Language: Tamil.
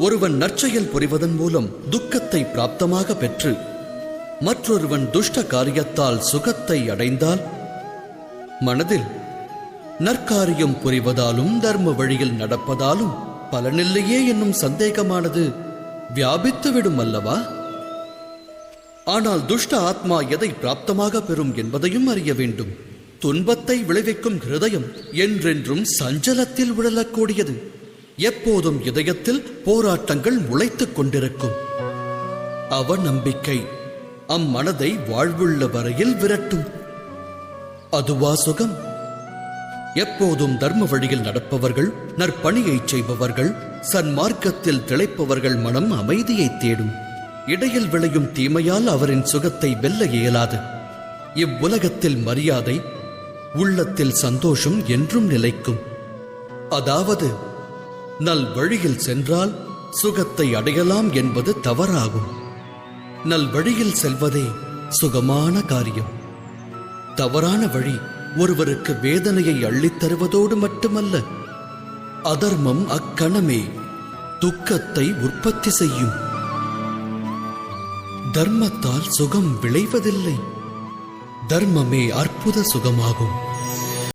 ஒருவன் நற்செயல் புரிவதன் மூலம் துக்கத்தை பிராப்தமாக பெற்று மற்றொருவன் துஷ்ட காரியத்தால் சுகத்தை அடைந்தால் மனதில் நற்காரியம் புரிவதாலும் தர்ம வழியில் நடப்பதாலும் பலனில்லையே என்னும் சந்தேகமானது வியாபித்துவிடும் அல்லவா? ஆனால் துஷ்ட ஆத்மா எதை பிராப்தமாக பெறும் என்பதையும் அறிய வேண்டும். துன்பத்தை விளைவிக்கும் ஹிருதயம் என்றென்றும் சஞ்சலத்தில் உழலக்கூடியது. எப்போதும் இதயத்தில் போராட்டங்கள் முளைத்துக் கொண்டிருக்கும். அவநம்பிக்கை அம்மனதை வாழ்வுள்ள வரையில் விரட்டும். அதுவா சுகம்? எப்போதும் தர்ம வழியில் நடப்பவர்கள், நற்பணியை செய்பவர்கள், சன்மார்க்கத்தில் திளைப்பவர்கள் மனம் அமைதியை தேடும். இடையில் விளையும் தீமையால் அவரின் சுகத்தை வெல்ல இயலாது. இவ்வுலகத்தில் மரியாதை, உள்ளத்தில் சந்தோஷம் என்றும் நிலைக்கும். அதாவது நல் வழியில் சென்றால் சுகத்தை அடையலாம் என்பது தவறாகும். நல் வழியில் செல்வதே சுகமான காரியம். தவறான வழி ஒருவருக்கு வேதனையை அள்ளித்தருவதோடு மட்டுமல்ல, அதர்மம் அக்கணமே துக்கத்தை உற்பத்தி செய்யும். தர்மத்தால் சுகம் விளைவதில்லை, தர்மமே அற்புத சுகமாகும்.